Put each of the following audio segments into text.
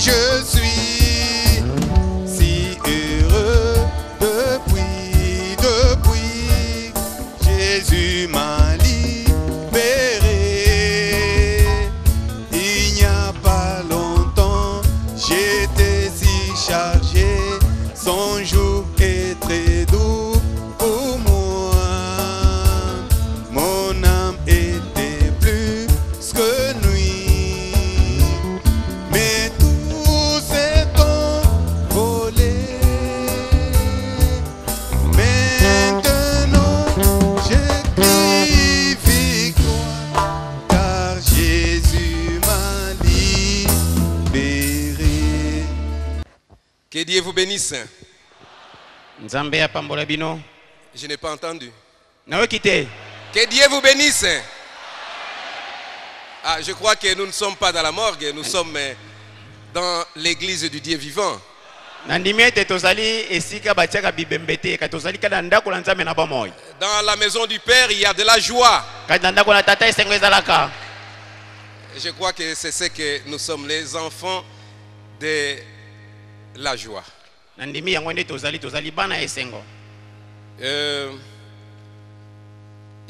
je suis si heureux depuis Jésus m'a libéré. Il n'y a pas longtemps, j'étais si chargé, son jour est très doux pour moi. Mon âme était plus que nuit, mais tout s'est envolé. Maintenant je crie victoire, car Jésus m'a libéré. Que Dieu vous bénisse. Nzambe apambola bino. Je n'ai pas entendu. Nawe kite. Que Dieu vous bénisse. Ah, je crois que nous ne sommes pas dans la morgue, nous sommes dans l'église du Dieu vivant. Nandimiete tozali esika batiaka bibembete ka tozali kada ndako la nzambe na bamoy. Dans la maison du Père, il y a de la joie. Kada ndako la tata esengo ezalaka. Je crois que c'est ce que nous sommes, les enfants de la joie. Nandimi yango nde tozali bana esengo.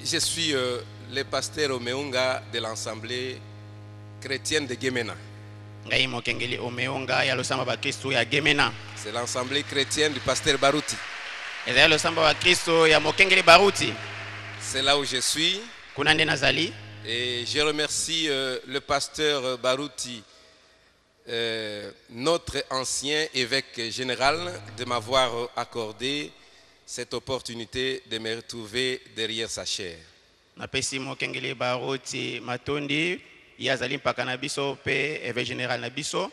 Je suis le pasteur Omeunga de l'Assemblée chrétienne de Gemena. Ngai mokengeli omeonga ya losamba ba Kristo ya Gemena. C'est l'Assemblée chrétienne du pasteur Baruti. Ezali losamba ba Kristo ya mokengeli Baruti. C'est là où je suis. Kuna nde nazali. Et je remercie le pasteur Baruti, notre ancien évêque général, de m'avoir accordé cette opportunité de me retrouver derrière sa chair. Napesi mokengeli Baruti matondi yazali mpaka na biso pe évêque général na biso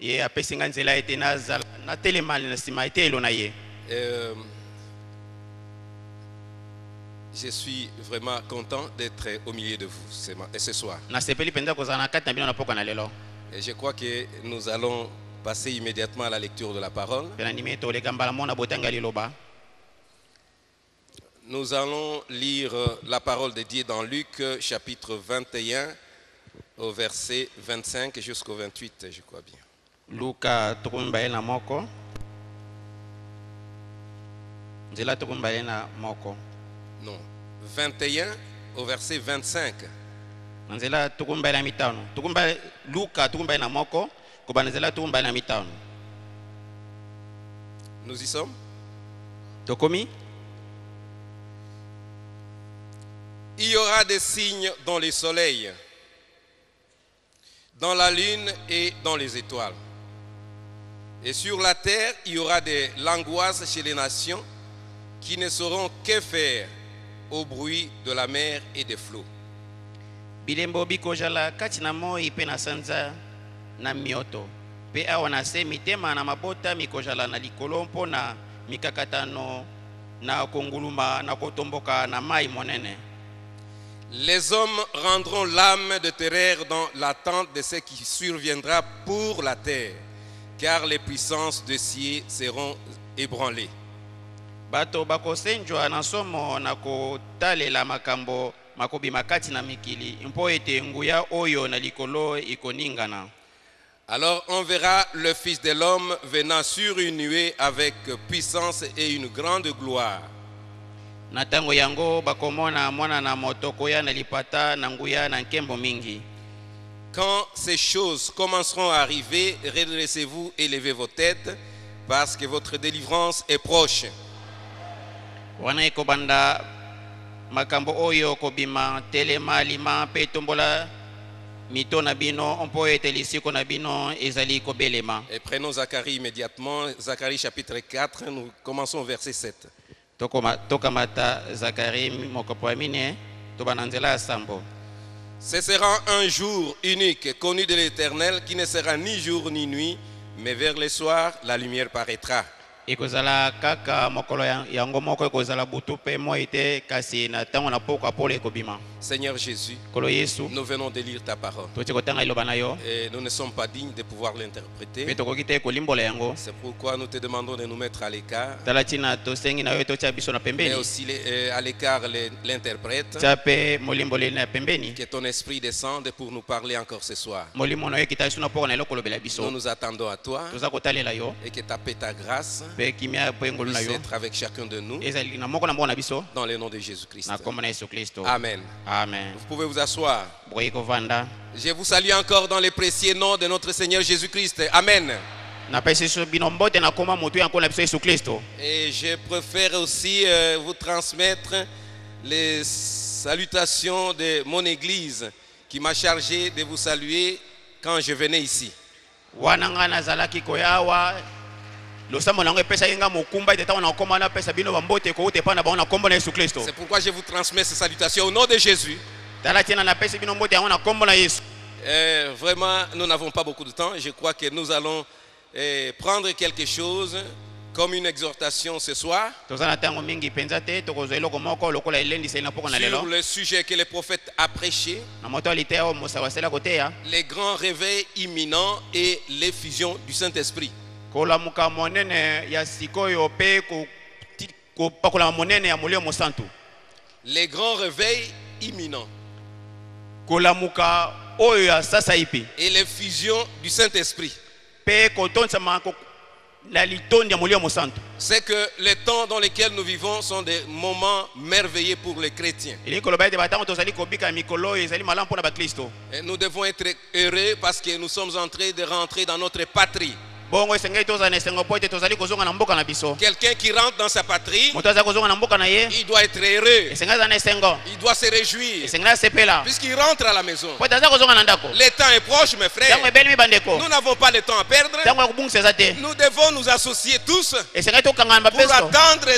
ye apesi nga nzela ete nazala na telemali na sima ete elona ye. Je suis vraiment content d'être au milieu de vous ce soir. Et je crois que nous allons passer immédiatement à la lecture de la parole. Nous allons lire la parole de Dieu dans Luc chapitre 21 au verset 25 jusqu'au 28, je crois bien. Luka tukumbaela moko. Nzela tukumbaela moko. Non, 21 au verset 25. Nzela tukumbaela mitano. Tukumba Luka tukumbaela moko, kubanzela tukumbaela mitano. Nous y sommes? Tokomi? Il y aura des signes dans le soleil, dans la lune et dans les étoiles. Et sur la terre, il y aura de l'angoisse chez les nations qui ne sauront que faire au bruit de la mer et des flots. Bilembo bikojala katina moi pe na sanza na mioto. Pe awana se mitema na mabota mikojala na likolo mpona mikakatano na konguluma na kotomboka na mai monene. Les hommes rendront l'âme de terreur dans l'attente de ce qui surviendra pour la terre, car les puissances de cieux seront ébranlées. Bato bakosenjwa na somo na kotalela makambo makobi makati na mikili mpo ete nguya oyo na likolo ikoningana. Alors on verra le Fils de l'homme venant sur une nuée avec puissance et une grande gloire. Na tango yango bakomona mwana na moto koya na lipata na nguya na nkembo mingi. Quand ces choses commenceront à arriver, redressez-vous et levez vos têtes, parce que votre délivrance est proche. Wana ekobanda makambo oyo kobima telema lima pe tombola mito na bino ompo ete lisiko na bino ezali kobelema. Et prenons Zacharie immédiatement, Zacharie chapitre 4, nous commençons au verset 7. Tokamata Zacharie mokopamine tobananzela sambo. Ce sera un jour unique, connu de l'Éternel, qui ne sera ni jour ni nuit, mais vers le soir, la lumière paraîtra. ekozala kaka mokolo yango moko ekozala butu pe moi te kasi na tango na poko apole ekobima. Seigneur Jésus, kolo Yesu nous venons de lire ta parole. toti kotanga iloba na yo Et nous ne sommes pas dignes de pouvoir l'interpréter. pe tokoki te kolimbola yango. C'est pourquoi nous te demandons de nous mettre à l'écart. tala tina tosengi na yo totia biso na Mais pembeni aussi à l'écart l'interprète. tia pe molimboleli na pembeni Que ton esprit descende pour nous parler encore ce soir. molimo na yo ekita biso na poko na eloko kolobela Nous biso. nous attendons à toi toza kotalela yo et que ta paix, ta grâce pe kimia po engolu na puisse yo être avec chacun de nous ezali na moko na biso dans le nom de Jésus-Christ. na kombo na Yesu Kristo. Amen. Amen. Vous pouvez vous asseoir. bokoki kovanda. Je vous salue encore dans le précieux nom de notre Seigneur Jésus-Christ. Amen. napesi so bino mbote na koma motu yango na biso Yesu Kristo. Et je préfère aussi vous transmettre les salutations de mon église qui m'a chargé de vous saluer quand je venais ici. wana nga nazalaki koyawa losambo nango epesa yenga mokumba ete ntango na koma na pesa bino bambote ko ute pa na bango na kombo na Yesu Kristo. C'est pourquoi je vous transmets ces salutations au nom de Jésus. tala tina napesi bino mbote yango na kombo na Yesu. Vraiment, nous n'avons pas beaucoup de temps. Je crois que nous allons prendre quelque chose comme une exhortation ce soir toza na ntango mingi mpenza te tokozwa eloko moko lokola elendiseli na poko na sur lelo le sujet que le prophète a prêché, na moto alite oyo mosawa asala koteya les grands réveils imminents et l'effusion du Saint-Esprit. kolamuka monene ya sikoyo pe kopakola monene ya molio mosantu. Les grands réveils imminents kolamuka oyo ya sasa ipi et l'effusion du Saint-Esprit. pe kotonsama la litondi ya molio mosantu. C'est que les temps dans lesquels nous vivons sont des moments merveilleux pour les chrétiens. ili koloba ete batango tozali kobika mikolo oyo ezali malamu mpona bakristo. Et nous devons être heureux parce que nous sommes en train de rentrer dans notre patrie. bongo esengeli tozala na esengo po ete tozali kozonga na mboka na biso. Quelqu'un qui rentre dans sa patrie, moto azali kozonga na mboka na ye il doit être heureux, esengeli azala na esengo il doit se réjouir esengeli asepela puisqu'il rentre à la maison. po ete azali kozonga na ndako. Le temps est proche, mes frères. ntango ebeli bandeko Nous n'avons pas le temps à perdre. ntango ya kobungisa eza te Nous devons nous associer tous esengeli tokangana na pour bapeso attendre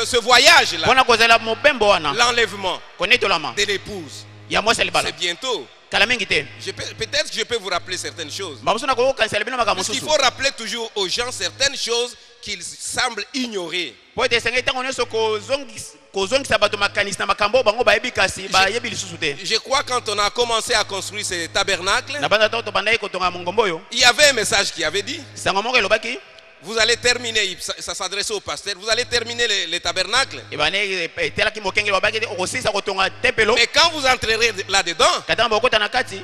ce voyage-là, mpona kozala mobembo wana l'enlèvement konetolama de l'épouse. ya mwasi libala C'est bientôt. kala mingi te. Peut-être que je peux vous rappeler certaines choses. bamosusu na kokokanisela bino makambo Parce qu'il mosusu faut rappeler toujours aux gens certaines choses qu'ils semblent ignorer. po ete esengeli ntango nyonso kozongisa bato makanisi na makambo oyo bango bayebi kasi bayebi lisusu te. Je crois que quand on a commencé à construire ce tabernacle, na banda ntango tobandaki kotonga mongombo oyo il y avait un message qui avait dit, sango moko elobaki vous allez terminer, ça s'adressait au pasteur, vous allez terminer le tabernacle. ebane etelaki mokenge elobaki okosilisa kotonga tempelo Mais quand vous entrerez là-dedans, katanga bokota na kati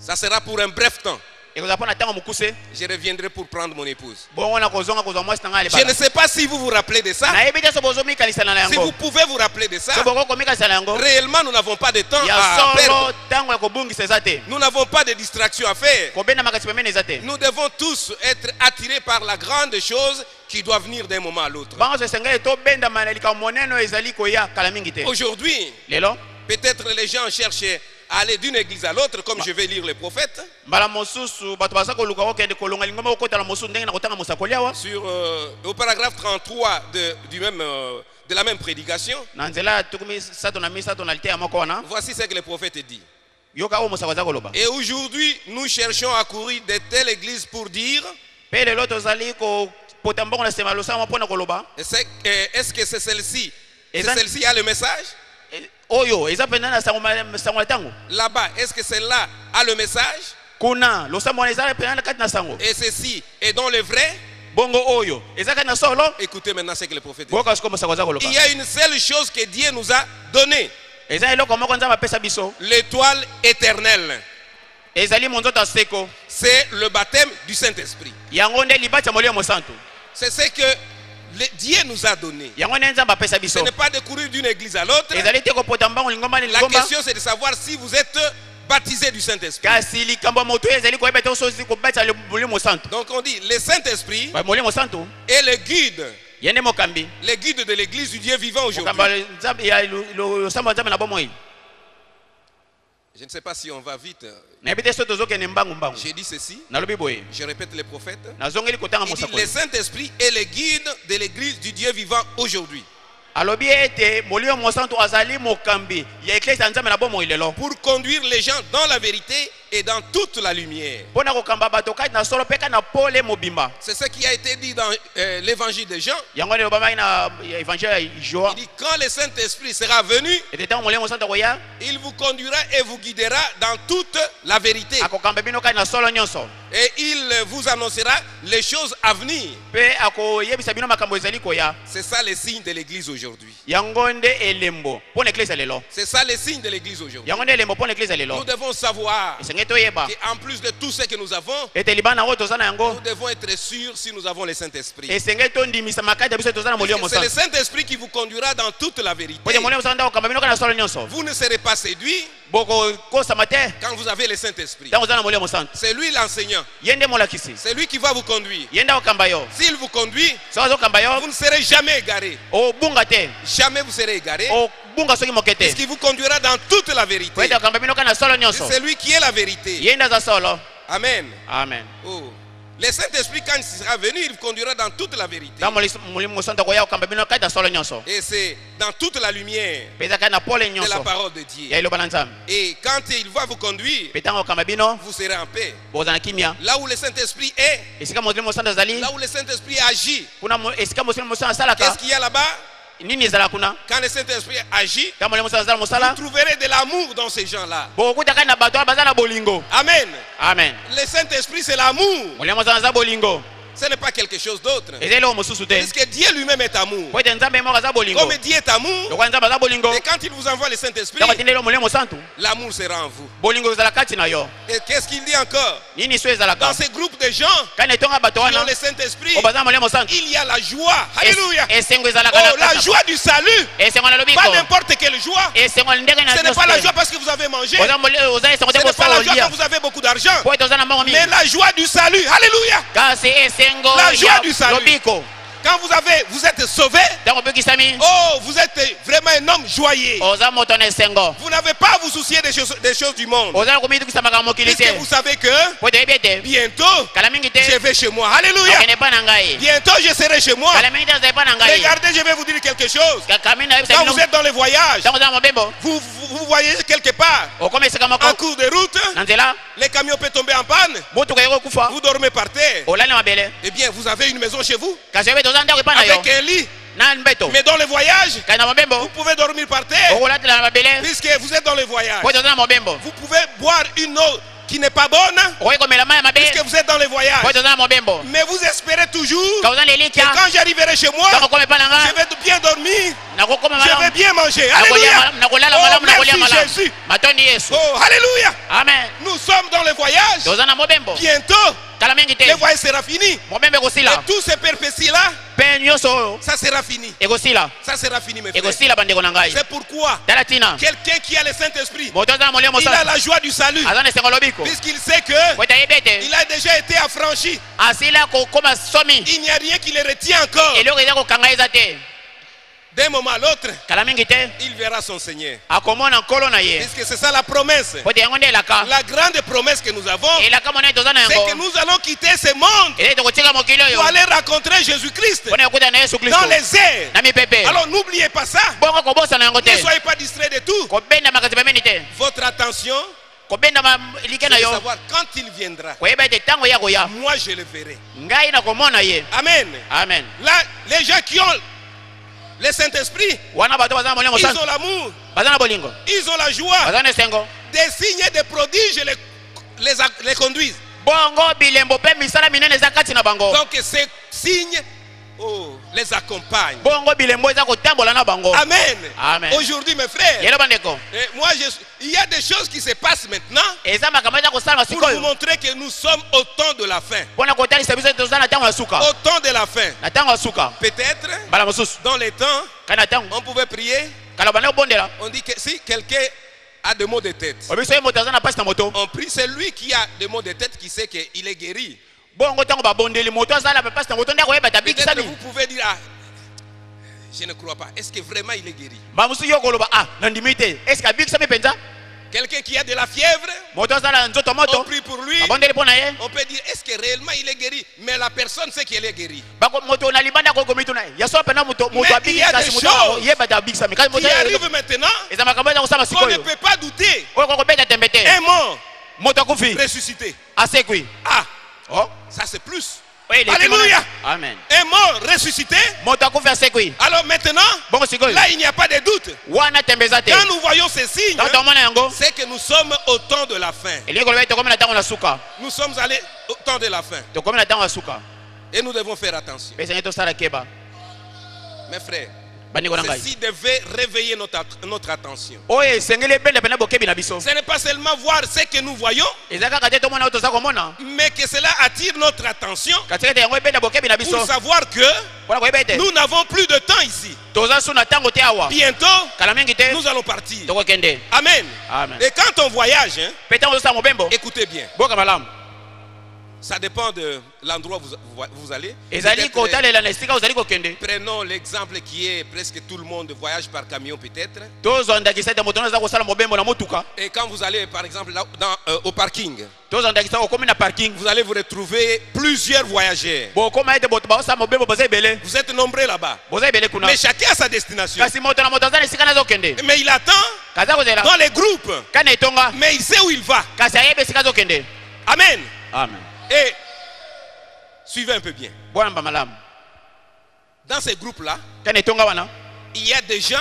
ça sera pour un bref temps. ekozala mpo na ntango mokuse Je reviendrai pour prendre mon épouse. bongo na kozonga kozwa mwasi na ngai Je ne libala. sais pas si vous vous rappelez de ça. nayebi te so bozomikanisana na Si vous yango pouvez vous rappeler de ça, so bokokomikanisana na yango réellement nous n'avons pas de temps ya à solo perdre. ntango ya kobungisa eza te Nous n'avons pas de distraction à faire. kobenda makasi pembeni eza te. Nous devons tous être attirés par la grande chose qui doit venir d'un moment à l'autre. bango so esengeli tobendama na likambo monene oyo ezali koya kala mingi te. Aujourd'hui, lelo peut-être les gens cherchent à aller d'une église à l'autre, comme je vais lire les prophètes, mbala mosusu bato baza koluka kokende kolonga lingomba kokotala mosusu ndenge na kotanga mosakoli awa au paragraphe 33 de la même prédication. na nzela ya tuku misato na misato na liteya moko wana Voici ce que le prophète dit. yoka oyo mosako aza koloba. Et aujourd'hui, nous cherchons à courir de telle église pour dire, mpe lelo tozali kopota mbongo na nsima losama mpona koloba est-ce que c'est celle-ci? Et C'est ça- celle-ci a le message? oyo eza mpenza na sango ya ntango Là-bas, est-ce que celle-là a le message? kuna losambo wana eza mpenza na kati na sango Et ceci est dans le vrai? bongo oyo eza kati na solo. Écoutez maintenant ce que le prophète dit. boyoka siko mosako aza koloba Il y a une seule chose que Dieu nous a donnée, eza eloko moko nzambe apesa biso l'étoile éternelle. ezali monzoto ya seko C'est le baptême du Saint-Esprit. yango nde libati ya molio mosantu C'est ce que Dieu nous a donné. yango nde nzambe apesa Ce biso n'est pas de courir d'une église à l'autre. ezali te kopota mbango lingomba ni La lingomba question c'est de savoir si vous êtes baptisé du Saint-Esprit. kasi likambo ya moto oyo ezali koyeba te ososi kobatisa molio mosantu. Donc on dit le Saint-Esprit molio mosantu est le guide ye nde mokambi de l'église du Dieu vivant aujourd'hui. mokambi ya losambo ya nzambe na bomoi. Je ne sais pas si on va vite. nayebi te so tozokende mbangu mbangu J'ai dit ceci, nalobi boye je répète les prophètes. nazongeli kotanga Il dit mosakoli le Saint-Esprit est le guide de l'église du Dieu vivant aujourd'hui. alobi ete molio mosantu azali mokambi ya eklesi ya nzambe na bomoi lelo Pour conduire les gens dans la vérité et dans toute la lumière. Pona kokamba bato kati na solo peka na pole mobimba. C'est ce qui a été dit dans l'évangile de Jean. Yango ne baba ina évangile Jean. Il dit quand le Saint-Esprit sera venu, Et tant molemo santa koya. il vous conduira et vous guidera dans toute la vérité. Akokamba bino kati na solo nyonso. Et il vous annoncera les choses à venir. Pe ako yebisa bino makambo ezali koya. C'est ça le signe de l'église aujourd'hui. Yango nde elembo. Pona église lelo. C'est ça le signe de l'église aujourd'hui. Yango nde elembo pona église lelo. Nous devons savoir Esengeto yeba. qu'en plus de tout ce que nous avons, Ete libana woto zana yango. nous devons être sûrs si nous avons le Saint-Esprit. Esengeto ndimisa makati biso tozana molimo C'est le santa. Saint-Esprit qui vous conduira dans toute la vérité. Pona molimo santa okamba bino kana solo nyonso. Vous ne serez pas séduits Boko kosa mate. quand vous avez le Saint-Esprit. Tango zana molimo santa. C'est lui l'enseignant. Yende molakisi. C'est lui qui va vous conduire. Yenda okamba yo. S'il vous conduit, Sawazo kamba yo. vous ne serez jamais égarés. O bunga te. Jamais vous serez égarés. O bunga soki mokete. Puisqu'il vous conduira dans toute la vérité. Kwenda okamba bino kana solo nyonso. C'est lui qui est la vérité. Yenda za solo. Amen. Amen. Oh. Le Saint-Esprit, quand il sera venu, il vous conduira dans toute la vérité. Tango molimo santa koya okamba bino kata solo nyonso. Et c'est dans toute la lumière Peza kana pole de la nyonso. parole de Dieu. Ya ilo bananzam. Et quand il va vous conduire, Petango okamba bino. vous serez en paix. Bozana kimia. Là où le Saint-Esprit est, Esika molimo santa zali. là où le Saint-Esprit agit, Kuna esika molimo santa salaka. qu'est-ce qu'il y a là-bas? Nini ezala kuna? Quand le Saint-Esprit agit, Kama molimo santa zala vous mosala. trouverez de l'amour dans ces gens-là. Bokuta kana bato bazala bolingo. Amen. Amen. Le Saint-Esprit, c'est l'amour. Molimo santa za bolingo. Ce n'est pas quelque chose d'autre. Ezelo mosusu te. Puisque Dieu lui-même est amour. Kwete nzambe mo za bolingo. Comme Dieu est amour, Lokwa nzambe za bolingo. et quand il vous envoie le Saint-Esprit, Tango tindelo molimo santu. l'amour sera en vous. Bolingo ezala kati na yo. Et qu'est-ce qu'il dit encore? Nini so ezala Dans ka? ces groupes de gens Kana etonga bato qui ont wana. le Saint-Esprit, O bazala molimo santu. il y a la joie. Alléluia. Esengo ezala Oh, kana. la joie du salut. Esengo na lobiko. Pas n'importe quelle joie. Esengo ndenge na. Ce n'est pas la joie parce que vous avez mangé. Ce Oza molimo oza esengo te n'est pas la joie bosolia. quand vous avez beaucoup d'argent. Kwete oza na mongo mingi. Mais la joie du salut. Alléluia. Kasi esengo La joie ya du salut. lobiko. Quand vous êtes sauvé, Tango bikisami. oh, vous êtes vraiment un homme joyeux. Oza moto na esengo. Vous n'avez pas à vous soucier des choses du monde. Oza komitukisa makambo mokili Puisque te. vous savez que Kwete ebete. bientôt, Kala mingi te. je vais chez moi. Alléluia. Okene pa na ngai. Bientôt, je serai chez moi. Kala mingi te zai pa na ngai. Regardez, je vais vous dire quelque chose. Kamina ebisa Quand bino. vous êtes dans les voyages, Tango za mobembo. vous voyez quelque part, Okome esika moko. en cours de route, Na nzela. les camions peuvent tomber en panne. Motuka yoko kufa. Vous dormez par terre. Olani mabele. Eh bien, vous avez une maison chez vous Kasi ebete oza ndako pa na yo. avec un lit. Na mbeto. Mais dans les voyages, Kana mobembo. vous pouvez dormir par terre. Okolatela na mabele. Puisque vous êtes dans les voyages, Kwete oza na mobembo. vous pouvez boire une eau qui n'est pas bonne. Okoki komela mai ya mabe. Puisque vous êtes dans les voyages. Kwete oza na mobembo. Mais vous espérez toujours Ka oza na que elikia. quand j'arriverai chez moi, Tango okome pa na je nga. vais bien dormir, Nakokoma je vais malamu. bien manger. Alléluia. Nakolala Oh, malamu nakolia merci malamu. Jésus. Matondi Yesu. Oh, alléluia. Amen. Nous sommes dans les voyages. Toza na mobembo. Bientôt, Kala mingi te. les voyages sera fini. Mobembo ekosila. Et tous ces péripéties-là, Pe nyonso oyo ça sera fini. ekosila. Ça sera fini, mes frères. Ekosila bandeko na ngai. C'est pourquoi Tala tina. quelqu'un qui a le Saint-Esprit, Moto aza na molimo il a sana. la joie du salut. Aza na esengo lobiko. Puisqu'il sait que Kwete ayebete. il a déjà été affranchi. Asila kokoma somi. Il n'y a rien qui le retient encore. Eloko eza kokanga eza te. D'un moment à l'autre, Kala mingi te. il verra son Seigneur. Akomona nkolo na ye. Puisque c'est ça la promesse. Kwete yango nde elaka. La grande promesse que nous avons, Elaka mona toza na c'est que yango. nous allons quitter ce monde Ele tokotika mokili oyo. pour aller rencontrer Jésus-Christ Pona yokuta na Yesu Kristo. dans les airs. Na mipepe. Alors n'oubliez pas ça. Bongo kobosa na yango te. Ne soyez pas distraits de tout. Kobenda makasi pembeni te. Votre attention, Kobenda like c'est na de yo. savoir quand il viendra. Koyeba ete ntango ya koya. Moi, je le verrai. Ngai nakomona ye. Amen. Amen. Là, les gens qui ont le Saint-Esprit, Wana bato baza na molimo ils sana. ont l'amour, Baza na bolingo. ils ont la joie. Baza na esengo. Des signes et des prodiges les conduisent. Bongo bilembo pe misala minene eza kati na bango. Donc ces signes les accompagnent. Bongo bilembo eza kotambola na bango. Amen. Amen. Aujourd'hui, mes frères, Yelo bandeko. moi, il y a des choses qui se passent maintenant Eza makambo eza kosala pour vous sikoyo. montrer que nous sommes au temps de la fin. Pona kotalisa biso toza na ntango ya suka. Au temps de la fin. Na ntango ya suka. Peut-être, Bala mosusu. dans les temps, Kana ntango. on pouvait prier. Kala bana obondela. On dit que si quelqu'un a des maux de tête, Obiso ye moto aza na pasi na moto. on prie, c'est lui qui a des maux de tête qui sait qu'il est guéri. Bongo ntango babondeli moto azala pe pasi na moto ndako yeba tabiki Peut-être sami. vous pouvez dire, ah, je ne crois pas. Est-ce que vraiment il est guéri? Ba musu yoko loba ah nandimi te. Est-ce que abiki sami penza? Quelqu'un qui a de la fièvre, Moto azala nzoto on moto. prie pour lui. Babondeli pona ye. On peut dire, est-ce que réellement il est guéri? Mais la personne sait qu'il est guéri. Bako moto na libanda ko komitu na ye. Ya so pena moto Mais abiki il y a kasi des moto choses yeba tabiki sami. Kasi moto Qui arrive maintenant eza makambo eza kosala qu'on ne sikoyo. peut pas douter. Oyo ko beta tembete. Un mot, moto akufi ressuscité. asekwi. Ah, Oh, ça c'est plus. oui, les Alléluia. Amen. Un mort ressuscité. Moto akufi asekwi. Alors maintenant, Bongo sikoyo. là il n'y a pas de doute. Wana tembeza te. Quand nous voyons ces signes, Tango tomona yango. c'est que nous sommes au temps de la fin. Elingi koloba tokoma na tango na suka. Nous sommes allés au temps de la fin. Tokoma na tango na suka. Et nous devons faire attention. Pesa ngeto sala keba. Mes frères, Bandiko na ngai. ceci devait réveiller notre attention. Oye sengele benda pena bokebi na biso. Ce n'est pas seulement voir ce que nous voyons, Ezaka kate tomona oto za komona. mais que cela attire notre attention Katika te yango benda bokebi na biso. pour savoir que Pona koyeba ete. nous n'avons plus de temps ici. Toza suna tango te awa. Bientôt, Kala mingi te. nous allons partir. Toko kende. Amen. Amen. Et quand on voyage, hein, Petango sa mobembo. écoutez bien, Boka malamu. ça dépend de l'endroit où vous allez. Ezali Peut-être, kotalela na esika ozali kokende. prenons l'exemple qui est presque tout le monde voyage par camion peut-être. Tozondakisa te moto naza kosala mobembo na motuka. Et quand vous allez par exemple là, au parking, Tozondakisa okomi na parking. vous allez vous retrouver plusieurs voyageurs. Bokoma ete boto baosala mobembo boza ebele. Vous êtes nombreux là-bas. Boza ebele kuna. Mais chacun a sa destination. Kasi moto na moto aza na esika naza okende. Mais il attend Kaza kozela. dans les groupes. Kana etonga. Mais il sait où il va. Kasi ayebe esika aza okende. Amen. Amen. Et suivez un peu bien. Bwana mba malamu. Dans ces groupes-là, Kana etonga wana. il y a des gens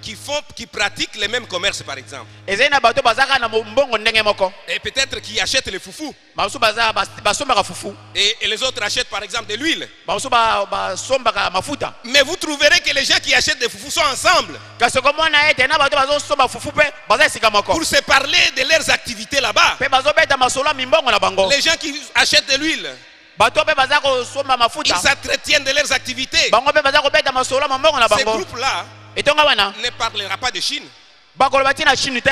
qui pratiquent les mêmes commerces par exemple. Ezali na bato bazaka na mbongo ndenge moko. Et peut-être qui achètent les foufous. Baso baza basombaka fufu. Et les autres achètent par exemple de l'huile. Baso basombaka mafuta. Mais vous trouverez que les gens qui achètent des foufous sont ensemble Kasi komona ete na bato bazosomba fufu pe baza esika moko. pour se parler de leurs activités là-bas. Pe bazobeta masolo ya mimbongo na bango. Les gens qui achètent de l'huile, Bato pe baza kosomba ils mafuta. s'entretiennent de leurs activités. Bango pe baza kobeta masolo ya mambongo na Ces bango. groupes-là Etonga wana. ne parlera pas de Chine. Bakoloba tina Chine te.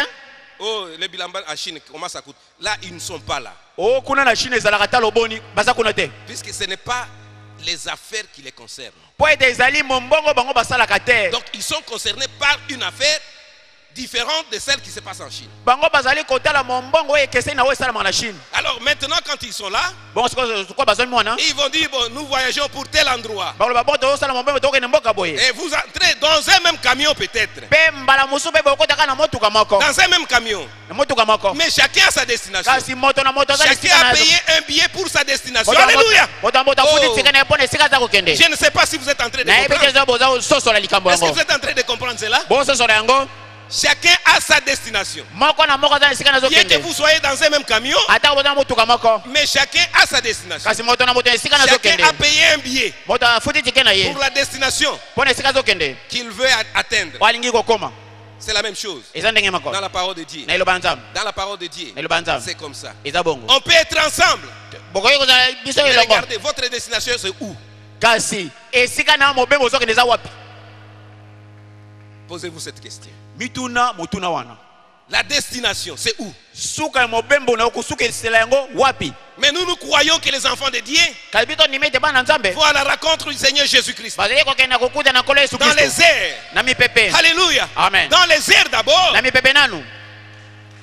Oh, les bilambans à Chine, comment ça coûte? Là, ils ne sont pas là. Oh kuna na Chine ezalaka ta loboni baza kuna te. Puisque ce n'est pas les affaires qui les concernent. Po ete ezali mombongo bango basalaka te. Donc, ils sont concernés par une affaire différente de celle qui se passe en Chine. Bango bazali kotala mombongo ekese na wesala na Chine. Alors, maintenant, quand ils sont là, Bon siko bazali mwana. ils vont dire, bon, nous voyageons pour tel endroit. Bakoloba boto osala mombongo tokende mboka boye. Et vous entrez dans un même camion peut-être. Pe mbala musu pe bokotaka na motuka moko. Dans un même camion. Na motuka moko. Mais chacun a sa destination. Kasi moto na moto azali Chacun a payé un billet pour sa destination. Alléluia. Moto moto Oh. futi tika na pone sika za kokende. Je ne sais pas si vous êtes en train de Na ebe comprendre. tezo boza soso la likambo Est-ce que yango. vous êtes en train de comprendre cela? Bo soso la yango. Chacun a sa destination. Moko na moko azali sika na Bien que zokende. vous soyez dans un même camion, Ata boza motuka moko. mais chacun a sa destination. Kasi moto na moto sika na Chacun zokende. a payé un billet Moto futi tika na ye. pour la destination Pone sika zokende. qu'il veut atteindre. Walingi kokoma. C'est la même chose Eza ndenge moko. dans la parole de Dieu. Na iloba nzambe. Dans la parole de Dieu, Na iloba nzambe. c'est comme ça. Eza bongo. On peut être ensemble. Bokoyi kozala biso Mais elongo. regardez, votre destination c'est où? Kasi esika na mobembo zokende eza wapi? Posez-vous cette question. Mituna mutuna wana. La destination, c'est où? Suka ya mobembo na okusuka esela yango wapi? Mais nous croyons que les enfants de Dieu Kasi bito nimete bana nzambe. vont à la rencontre du Seigneur Jésus-Christ. Bazali kokenda kokuta na kolo Yesu Dans les Kristo. airs. Na mipepe. Alléluia. Amen. Dans les airs d'abord. Na mipepe nanu.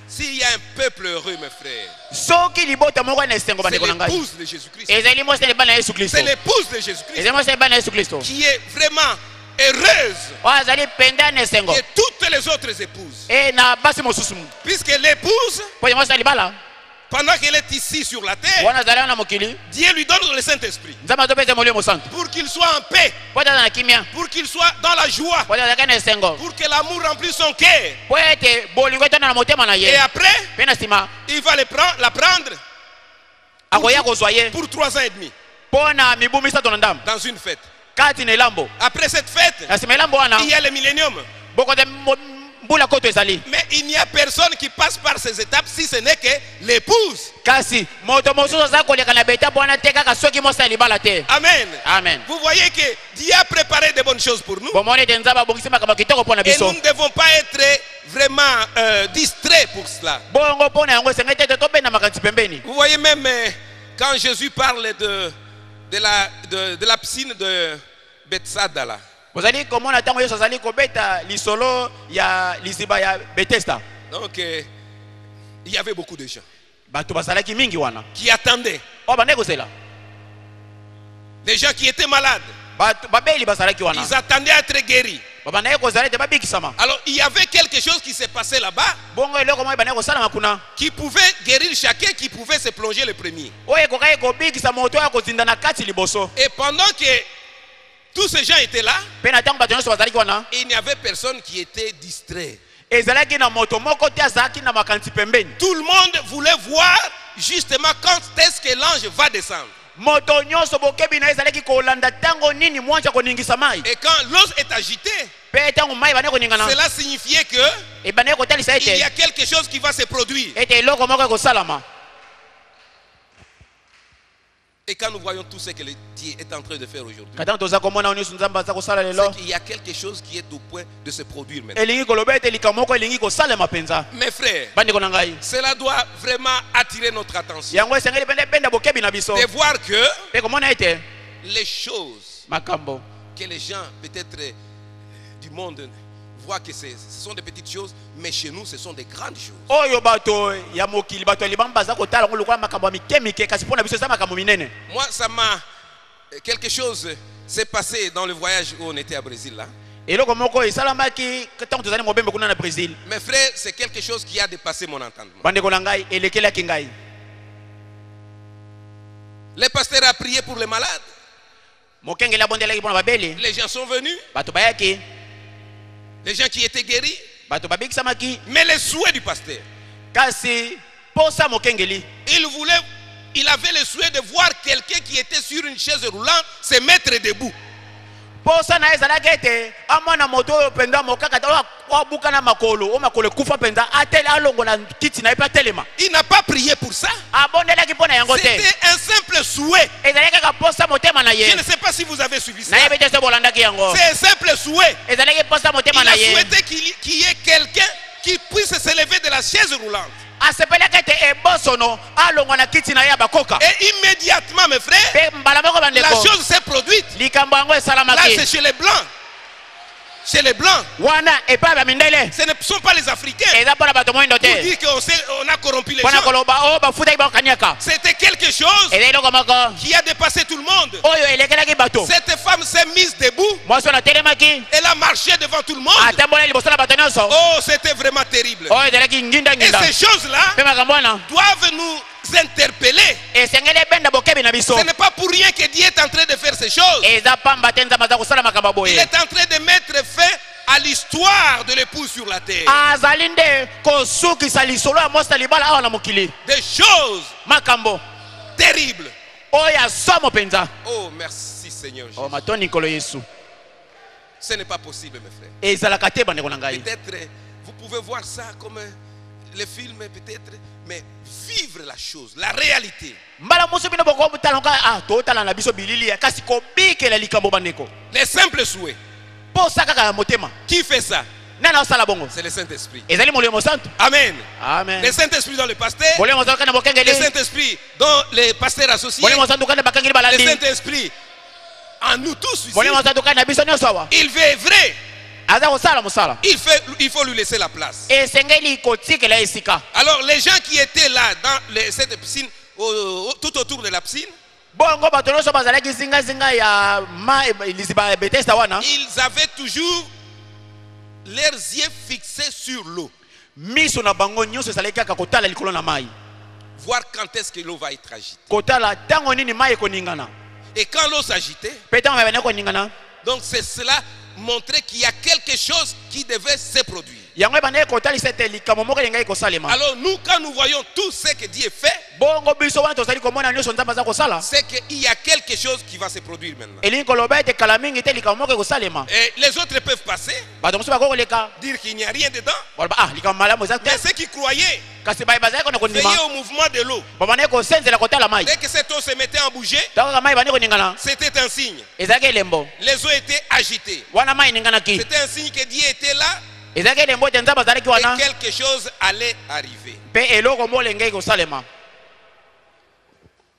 S'il y a un peuple heureux, mes frères, Soki libota moko na esengo c'est bandeko na ngai. l'épouse de Jésus-Christ. Ezali mo sele bana Yesu Kristo. C'est l'épouse de Jésus-Christ Ezali mo sele bana Yesu Kristo. qui est vraiment heureuse Wazali penda na esengo. que toutes les autres épouses. E na basi mosusu. Puisque l'épouse, Po mo sele bala. pendant qu'elle est ici sur la terre, Wana zali na mokili. Dieu lui donne le Saint-Esprit Nzamba topeza molio mosantu. pour qu'il soit en paix, Po ta na kimia. pour qu'il soit dans la joie, Po ta na esengo. pour que l'amour remplisse son cœur. Po ete bolingo etona na motema na Et ye. après, Pe na sima il va la prendre akoya kozwa ye. pour 3 ans et demi Po na mibu misato na ndambo. dans une fête. Kati na elambo. Après cette fête, Na sima elambo wana. il y a le millénium. Boko de mbula koto ezali. Mais il n'y a personne qui passe par ces étapes si ce n'est que l'épouse. Kasi moto mosusu aza koleka na beta bwana te kaka soki mosala libala te. Amen. Amen. Vous voyez que Dieu a préparé de bonnes choses pour nous. Bomoni te nzaba bongisi makambo kitoko pona Et biso. nous ne devons pas être vraiment distraits pour cela. Bongo pona yango sengete te tobenda makanisi pembeni. Vous voyez même quand Jésus parle de la piscine de Bethsaida là. Bozali komona tango Yesu azali kobeta lisolo ya liziba ya Bethesda. Donc il y avait beaucoup de gens Bato basalaki mingi wana. qui attendaient. O bande kozela. Des gens qui étaient malades. Bato babeli basalaki wana. Ils attendaient à être guéris. Alors il y avait quelque chose qui s'est passé là-bas qui pouvait guérir chacun, qui pouvait se plonger le premier. Et pendant que tous ces gens étaient là, il n'y avait personne qui était distrait. Tout le monde voulait voir justement quand est-ce que l'ange va descendre. Et quand l'eau est agitée, cela signifiait que il y a quelque chose qui va se produire. Et quand nous voyons tout ce que Dieu est en train de faire aujourd'hui, il y a quelque chose qui est au point de se produire maintenant. Mes frères, cela doit vraiment attirer notre attention. De voir que les choses que les gens peut-être du monde voient que ce sont des petites choses, mais chez nous ce sont des grandes choses. Moi, ça m'a quelque chose s'est passé dans le voyage où on était à Brésil là. Mes frères, c'est quelque chose qui a dépassé mon entendement. Le pasteur a prié pour les malades. Les gens sont venus. Les gens qui étaient guéris. Mais les souhaits du pasteur, il avait le souhait de voir quelqu'un qui était sur une chaise roulante se mettre debout. Il n'a pas prié pour ça. C'était un simple souhait. Je ne sais pas si vous avez suivi ça. C'est un simple souhait. Il a souhaité qu'il y ait quelqu'un qui puisse se lever de la chaise roulante. Et immédiatement, mes frères, la chose s'est produite. Là, c'est chez les Blancs. Chez les Blancs. Ce ne sont pas les Africains. Pour dire qu'on a corrompu les gens. C'était quelque chose qui a dépassé tout le monde. Cette femme s'est mise debout. Elle a marché devant tout le monde. Oh, c'était vraiment terrible. Et ces choses-là doivent nous interpeller. Ce n'est pas pour rien que Dieu est en train de faire ces choses. Il est en train de mettre fin à l'histoire de l'épouse sur la terre. Des choses terribles. Oh, merci Seigneur Jésus. Ce n'est pas possible, mes frères. Peut-être vous pouvez voir ça comme les films, peut-être, mais vivre la chose, la réalité. Les simples souhaits. Qui fait ça? C'est le Saint-Esprit. Amen. Amen. Le Saint-Esprit dans le pasteur. Le Saint-Esprit dans les pasteurs associés. Le Saint-Esprit en nous tous ici. Il veut vrai. Il faut lui laisser la place. Alors les gens qui étaient là dans cette piscine, tout autour de la piscine, ils avaient toujours leurs yeux fixés sur l'eau. Voir quand est-ce que l'eau va être agitée. Et quand l'eau s'agitait, donc c'est cela montrer qu'il y a quelque chose qui devait se produire. Alors nous, quand nous voyons tout ce que Dieu fait, c'est qu'il y a quelque chose qui va se produire maintenant. Et les autres peuvent passer, dire qu'il n'y a rien dedans. Mais ceux qui croyaient veiller au mouvement de l'eau. Dès que cette eau se mettait en bouger, c'était un signe. Les eaux étaient agitées. C'était un signe que Dieu était là. Et quelque chose allait arriver.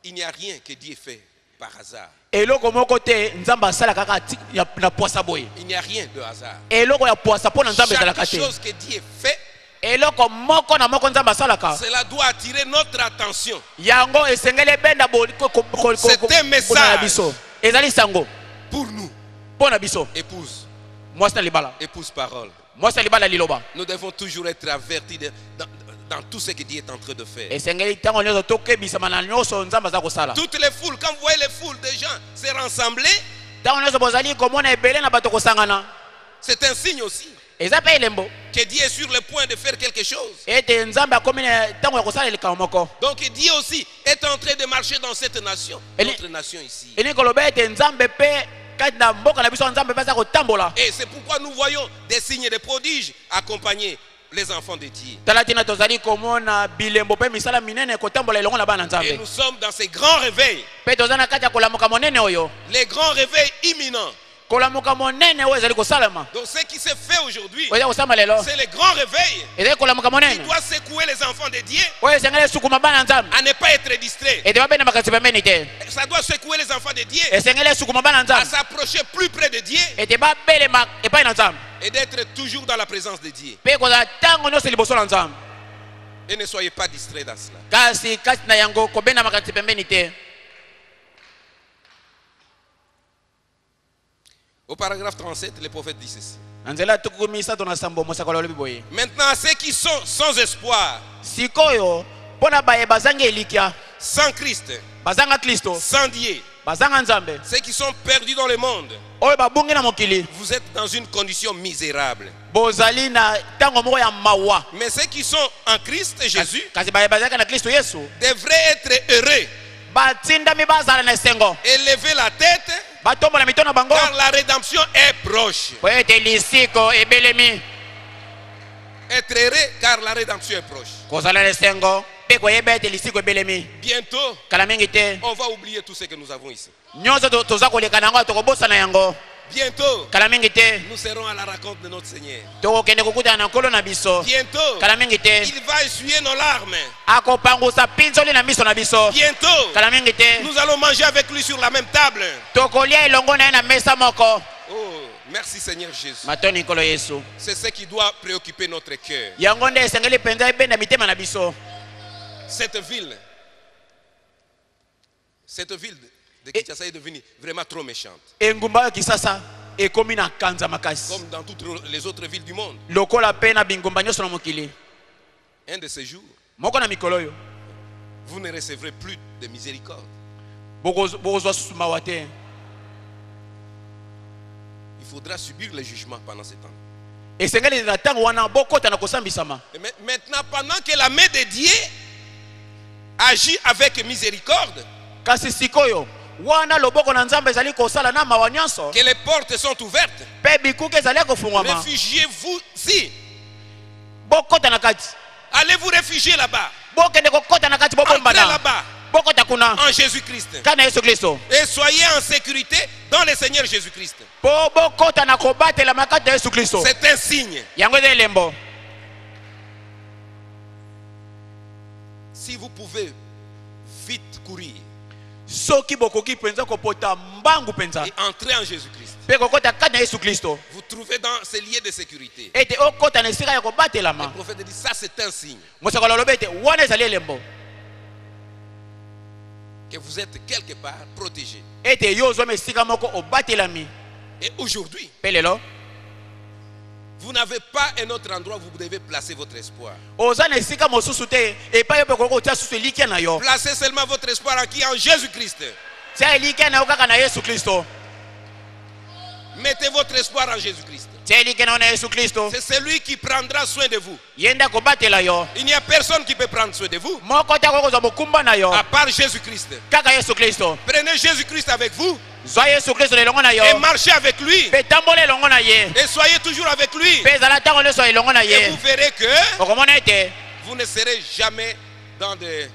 Il n'y a rien que Dieu fait par hasard. Il n'y a rien de hasard. Chaque chose que Dieu fait, cela doit attirer notre attention. C'est un message pour nous, épouses. épouse parole. Nous devons toujours être avertis dans tout ce que Dieu est en train de faire. Toutes les foules, quand vous voyez les foules de gens se rassembler, c'est un signe aussi que Dieu est sur le point de faire quelque chose. Donc Dieu aussi est en train de marcher dans cette nation, notre nation ici. Et c'est pourquoi nous voyons des signes de prodiges accompagner les enfants de Dieu. Et nous sommes dans ces grands réveils. Les grands réveils imminents. Donc ce qui se fait aujourd'hui, c'est le grand réveil qui doit secouer les enfants de Dieu à ne pas être distraits. Ça doit secouer les enfants de Dieu à s'approcher plus près de Dieu et d'être toujours dans la présence de Dieu. Et ne soyez pas distraits dans cela. Au paragraphe 37, le prophète dit ceci. Maintenant, à ceux qui sont sans espoir, sans Christ, sans Dieu, ceux qui sont perdus dans le monde, vous êtes dans une condition misérable. Mais ceux qui sont en Christ Jésus devraient être heureux et lever la tête, car la rédemption est proche. Être heureux car la rédemption est proche. Bientôt, on va oublier tout ce que nous avons ici. Bientôt, nous serons à la rencontre de notre Seigneur. Bientôt, il va essuyer nos larmes. Bientôt, nous allons manger avec lui sur la même table. Oh, merci Seigneur Jésus. C'est ce qui doit préoccuper notre cœur. Cette ville de Kinshasa est devenue vraiment trop méchante. Comme dans toutes les autres villes du monde. Un de ces jours, vous ne recevrez plus de miséricorde. Il faudra subir le jugement pendant ce temps. Et maintenant, pendant que la main de Dieu agit avec miséricorde, que les portes sont ouvertes, réfugiez-vous-y. Allez vous réfugier là-bas. Entrez là-bas en Jésus-Christ. Et soyez en sécurité dans le Seigneur Jésus-Christ. C'est un signe. Si vous pouvez vite courir et entrer en Jésus-Christ, vous trouvez dans ces lieux de sécurité. Le prophète dit ça, c'est un signe que vous êtes quelque part protégé. Et aujourd'hui, vous n'avez pas un autre endroit où vous devez placer votre espoir. Placez seulement votre espoir en qui? En Jésus-Christ. Mettez votre espoir en Jésus-Christ. C'est celui qui prendra soin de vous. Il n'y a personne qui peut prendre soin de vous à part Jésus-Christ. Prenez Jésus-Christ avec vous et marchez avec lui. Et soyez toujours avec lui. Et vous verrez que vous ne serez jamais dans des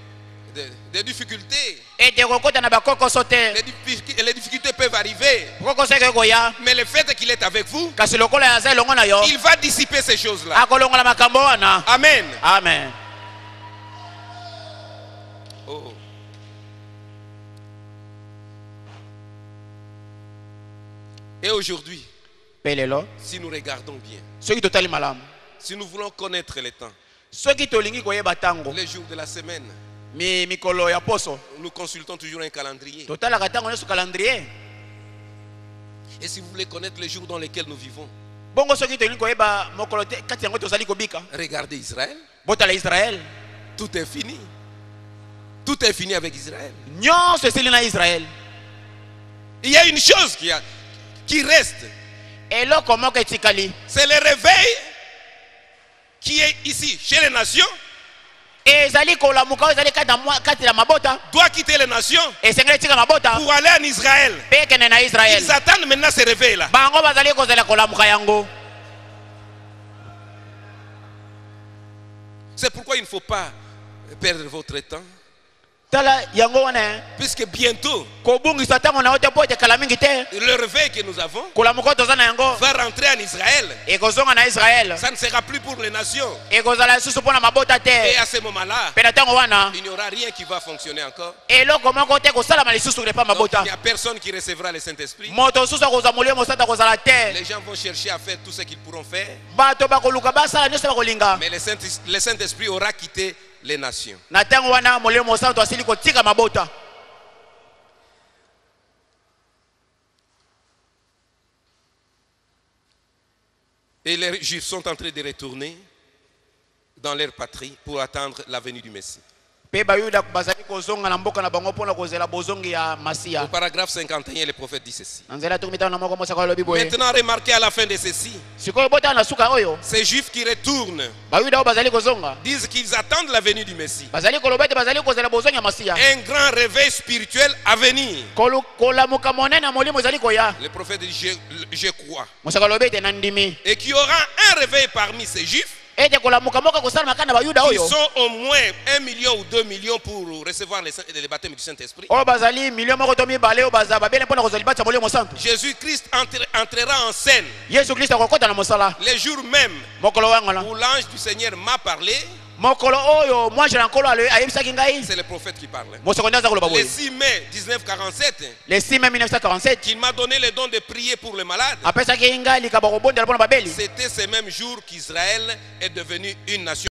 difficultés. Les difficultés peuvent arriver. Mais le fait qu'il est avec vous, il va dissiper ces choses-là. Amen. Amen. Oh. Et aujourd'hui, si nous regardons bien, si nous voulons connaître les temps, les jours de la semaine, nous consultons toujours un calendrier. Et si vous voulez connaître les jours dans lesquels nous vivons, bongo soki tolingi koyeba mokolo te kati yango tozali kobika. Regardez Israël. Botala Israël. Tout est fini. Tout est fini avec Israël. Nyonso esili na Israël. Il y a une chose qui reste. Eloko moko etikali. C'est le réveil qui est ici, chez les nations. Ezali kolamuka ezali kati na mabota. Doit quitter les nations Esengeli tika mabota. pour aller en Israël. Pekene na Israël. Ils attendent maintenant ce réveil-là. Bango bazali kozela kolamuka yango. C'est pourquoi il ne faut pas perdre votre temps. Tala yango wana. Puisque bientôt, Kobungisa tango na ote pote kala mingi te. le réveil que nous avons Kolamuka tozana yango. va rentrer en Israël. Ekozonga na Israël. Ça ne sera plus pour les nations. Ekozala susu pona mabota te. Et à ce moment-là, Pena tango wana. il n'y aura rien qui va fonctionner encore. Eloko moko te kosala malisusu lepa Donc, mabota. il n'y a personne qui recevra le Saint-Esprit. Moto susu koza molimo sata kozala te. Les gens vont chercher à faire tout ce qu'ils pourront faire. Bato bakoluka basala nyonso bakolinga. Mais le Saint-Esprit aura quitté les nations. Na tango wana molimo santo asili kotika mabota. Et les Juifs sont en train de retourner dans leur patrie pour attendre la venue du Messie. Pe bayuda bazali kozonga na mboka na bango pona kozela bozongi ya Masia. Au paragraphe 51, le prophète dit ceci. Nanzela tukimita na moko mosaka lobi boye. Maintenant, remarquez à la fin de ceci, Sikoyo bota na suka oyo. ces Juifs qui retournent Bayuda bazali kozonga. disent qu'ils attendent la venue du Messie. Bazali kolobete bazali kozela bozongi ya Masia. Un grand réveil spirituel à venir. Kolamuka monene molimo ezali koya. Le prophète dit, je crois. Mosaka lobete na ndimi. Et qu'il y aura un réveil parmi ces Juifs Ete kolamuka moka kosala makana bayuda qui oyo. sont au moins 1 million ou 2 millions pour recevoir le baptême du Saint-Esprit. O bazali million moko to mibale o bazaba bele pona kozali batsa molimo santo. Jésus-Christ entrera en scène Yesu Kristo akokota na mosala. les jours même Mokolo wangala. où l'ange du Seigneur m'a parlé. Mokolo oyo mwanji na nkolo ayebisaki ngai. C'est le prophète qui parle. Mosokonda za koloba Le boye. 6 mai 1947, Le 6 mai 1947. qu'il m'a donné le don de prier pour les malades. Apesaki ngai likaba kobondela pona babeli. C'était ces mêmes jours qu'Israël est devenu une nation.